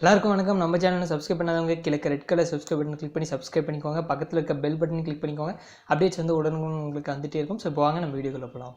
எல்லாருக்கும் வணக்கம். நம்ம சேனலை சப்ஸ்கிரைப் பண்ணாதவங்க கீழே red colour subscribe button click பண்ணி சப்ஸ்கிரைப் பண்ணிக்கோங்க. பக்கத்தில் இருக்க பெல் பட்டன் கிளிக் பண்ணிக்கோங்க. அப்டேட்ஸ் வந்து உடனுக்குடன் உங்களுக்கு வந்துட்டே இருக்கும். ஸோ இப்போ வாங்க நம்ம வீடியோக்குள்ள போகலாம்.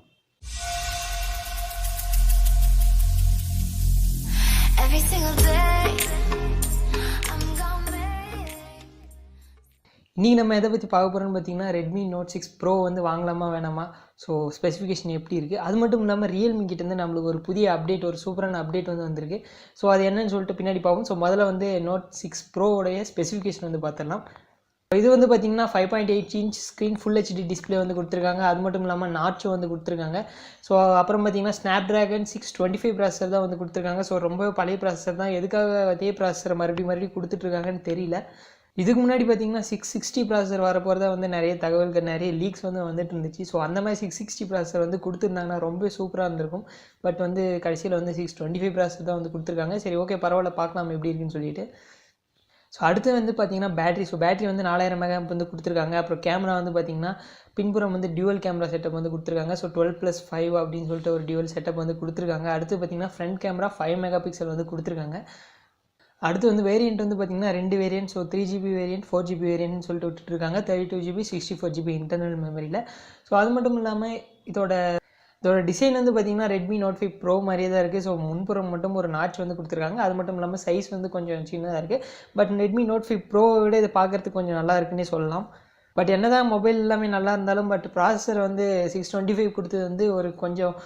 இன்றைக்கி நம்ம எதை பற்றி பார்க்க போகிறோம்னு பார்த்தீங்கன்னா ரெட்மி நோட் 6 ப்ரோ வந்து வாங்கலாமா வேணாமா, ஸோ ஸ்பெசிஃபிகேஷன் எப்படி இருக்குது, அது மட்டும் இல்லாமல் ரியல்மி கிட்டேருந்து நம்மளுக்கு ஒரு புதிய அப்டேட், ஒரு சூப்பரான அப்டேட் வந்து வந்திருக்கு. ஸோ அது என்னன்னு சொல்லிட்டு பின்னாடி பார்ப்போம். ஸோ முதல்ல வந்து நோட் 6 ப்ரோவோடைய ஸ்பெசிஃபிகேஷன் வந்து பார்த்துடலாம். இது வந்து பார்த்தீங்கன்னா 5.8 inch screen full HD display வந்து கொடுத்துருக்காங்க. அது மட்டும் இல்லாமல் நாட்சும் வந்து கொடுத்துருக்காங்க. ஸோ அப்புறம் பார்த்தீங்கன்னா ஸ்னாப்ட்ராகன் 625 ப்ராசஸர் தான் வந்து கொடுத்துருக்காங்க. ஸோ ரொம்ப பழைய ப்ராசஸர் தான். எதுக்காக அதே ப்ராசஸரை மறுபடியும் கொடுத்துட்ருக்காங்கன்னு தெரியல. இதுக்கு முன்னாடி பார்த்தீங்கன்னா 660 ப்ராசஸர் வரப்போகிறதா வந்து நிறைய தகவல்கள், நிறைய லீக்ஸ் வந்து வந்துட்டு இருந்துச்சு. ஸோ அந்த மாதிரி 660 ப்ராசஸர் வந்து கொடுத்துருந்தாங்கன்னா ரொம்ப சூப்பராக இருந்திருக்கும். பட் வந்து கடைசியில் வந்து 625 ப்ராசஸர் தான் வந்து கொடுத்துருக்காங்க. சரி, ஓகே, பரவாயில்ல, பார்க்கலாம் எப்படி இருக்குன்னு சொல்லிட்டு. ஸோ அடுத்து வந்து பார்த்தீங்கன்னா பேட்டரி. ஸோ பேட்டரி வந்து 4000 மெகா வந்து கொடுத்துருக்காங்க. அப்புறம் கேமரா வந்து பார்த்தீங்கன்னா பின்புறம் வந்து டியூவல் கேமரா செட்டப் வந்து கொடுத்துருக்காங்க. ஸோ 12+5 அப்படின்னு சொல்லிட்டு ஒரு டியூவல் செட்டப் வந்து கொடுத்துருக்காங்க. அடுத்து பார்த்தீங்கன்னா ஃப்ரண்ட் கேமரா 5 மெகா பிக்சல் வந்து கொடுத்துருக்காங்க. அடுத்து வந்து வேரியண்ட் வந்து பார்த்திங்கன்னா 2 variant. So 3GB variant, 4GB வேரியன்ட்னு சொல்லிட்டு விட்டுருக்காங்க. 32GB 64GB இன்டர்னல் மெமரியில். ஸோ அது மட்டும் இல்லாமல் இதோட டிசைன் வந்து பார்த்திங்கன்னா ரெட்மி நோட் 5 ப்ரோ மாதிரியே தான் இருக்குது. ஸோ முன்புறம் மட்டும் ஒரு நாட்ச் வந்து கொடுத்துருக்காங்க. அது மட்டும் இல்லாமல் சைஸ் வந்து கொஞ்சம் சின்னதாக இருக்குது. பட் ரெட்மி நோட் 5 ப்ரோவை விட இதை பார்க்குறதுக்கு கொஞ்சம் நல்லா இருக்குன்னே சொல்லலாம். பட் என்ன தான் மொபைல் எல்லாமே நல்லா இருந்தாலும் பட் ப்ராசஸர் வந்து 625 கொடுத்தது வந்து ஒரு கொஞ்சம்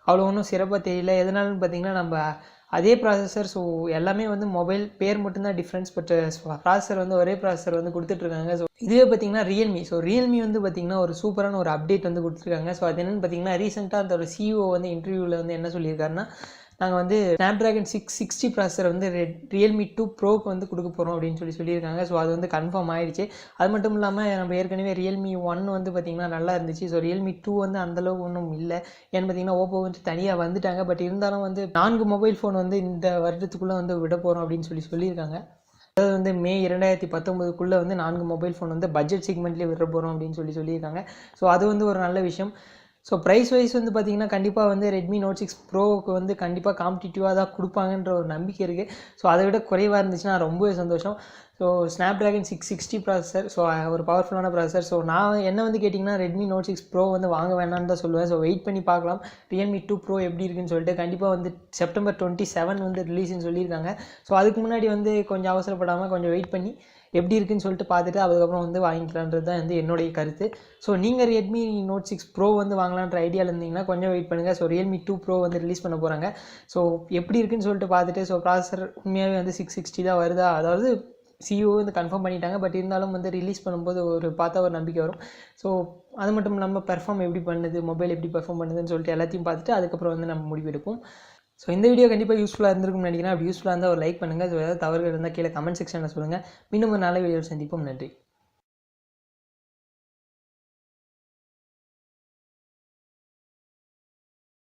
அவ்வளோ ஒன்றும் சிறப்பாக தெரியல. எதனாலன்னு பார்த்தீங்கன்னா நம்ம அதே ப்ராசஸர். ஸோ எல்லாமே வந்து மொபைல் பேர் மட்டும்தான் டிஃப்ரென்ஸ். பட் ப்ராசஸர் வந்து ஒரே ப்ராசஸர் வந்து கொடுத்துட்ருக்காங்க. ஸோ இதுவே பார்த்தீங்கன்னா ரியல்மி. ஸோ ரியல்மி வந்து பார்த்திங்கன்னா ஒரு சூப்பரான ஒரு அப்டேட் வந்து கொடுத்துருக்காங்க. ஸோ அது என்னென்னு பார்த்தீங்கன்னா ரீசெண்டாக அந்த ஒரு சிஇஓ வந்து இன்டர்வியூவில் வந்து என்ன சொல்லியிருக்காருன்னா, நாங்கள் வந்து ஸ்னாப்ட்ராகன் 660 ப்ராசஸர் வந்து ரியல்மி 2 ப்ரோக்கு வந்து கொடுக்க போகிறோம் அப்படின்னு சொல்லியிருக்காங்க. ஸோ அது வந்து கன்ஃபார்ம் ஆகிடுச்சு. அது மட்டும் இல்லாமல் நம்ம ஏற்கனவே ரியல்மி 1 வந்து பார்த்திங்கன்னா நல்லா இருந்துச்சு. ஸோ ரியல்மி 2 வந்து அந்தளவுக்கு ஒன்றும் இல்லை. ஏன்னு பார்த்தீங்கன்னா ஓப்போ வந்து தனியாக வந்துட்டாங்க. பட் இருந்தாலும் வந்து 4 மொபைல் ஃபோன் வந்து இந்த வருடத்துக்குள்ளே வந்து விட போகிறோம் அப்படின்னு சொல்லியிருக்காங்க. அதாவது வந்து மே 2019 வந்து 4 மொபைல் ஃபோன் வந்து பட்ஜெட் செக்மெண்ட்லேயே விட போகிறோம் அப்படின்னு சொல்லியிருக்காங்க. ஸோ அது வந்து ஒரு நல்ல விஷயம். ஸோ ப்ரைஸ் வைஸ் வந்து பார்த்திங்கன்னா கண்டிப்பாக வந்து ரெட்மி நோட் 6 ப்ரோவுக்கு வந்து கண்டிப்பாக காம்படிட்டிவாக தான் கொடுப்பாங்கன்ற ஒரு நம்பிக்கை இருக்குது. ஸோ அதை விட குறைவாக இருந்துச்சுன்னா ரொம்பவே சந்தோஷம். ஸோ ஸ்னாப்ட்ராகன் 660 ப்ராசஸர், ஸோ ஒரு பவர்ஃபுல்லான ப்ராசஸர். ஸோ நான் என்ன வந்து கேட்டிங்கன்னா ரெட்மி நோட் 6 ப்ரோ வந்து வாங்க வேணான்னு தான் சொல்லுவேன். ஸோ வெயிட் பண்ணி பார்க்கலாம் ரியல்மி 2 ப்ரோ எப்படி இருக்குன்னு சொல்லிட்டு. கண்டிப்பாக வந்து செப்டம்பர் 27 வந்து ரிலீஸ்ன்னு சொல்லியிருக்காங்க. ஸோ அதுக்கு முன்னாடி வந்து கொஞ்சம் அவசரப்படாமல் கொஞ்சம் வெயிட் பண்ணி எப்படி இருக்குன்னு சொல்லிட்டு பார்த்துட்டு அதுக்கப்புறம் வந்து வாங்கிக்கலான்றது தான் வந்து என்னுடைய கருத்து. ஸோ நீங்கள் ரெட்மி நோட் 6 ப்ரோ வந்து வாங்கலான்ற ஐடியாவில் இருந்தீங்கன்னா கொஞ்சம் வெயிட் பண்ணுங்கள். ஸோ ரியல்மி 2 ப்ரோ வந்து ரிலீஸ் பண்ண போகிறாங்க. ஸோ எப்படி இருக்குன்னு சொல்லிட்டு பார்த்துட்டு, ஸோ ப்ராசஸர் உண்மையாகவே வந்து 660 தான் வருதா, அதாவது சிஇஓ வந்து கன்ஃபார்ம் பண்ணிட்டாங்க. பட் இருந்தாலும் வந்து ரிலீஸ் பண்ணும்போது பார்த்தா ஒரு நம்பிக்கை வரும். ஸோ அது மட்டும் இல்லாமல் பெர்ஃபார்ம் எப்படி பண்ணுது, மொபைல் எப்படி பெர்ஃபார்ம் பண்ணுதுன்னு சொல்லிட்டு எல்லாத்தையும் பார்த்துட்டு அதுக்கப்புறம் வந்து நம்ம முடிவெடுப்போம். ஸோ இந்த வீடியோ கண்டிப்பாக யூஸ்ஃபுல்லாக இருந்திருக்கும்னு நினைக்கிறேன். அப்படி யூஸ்ஃபுல்லாக இருந்தால் ஒரு லைக் பண்ணுங்கள். ஸோ ஏதாவது தவறுகள் இருந்தால் கீழே கமெண்ட் செக்ஷனில் சொல்லுங்கள். மீண்டும் ஒரு நல்ல வீடியோ சந்திப்போம். நன்றி.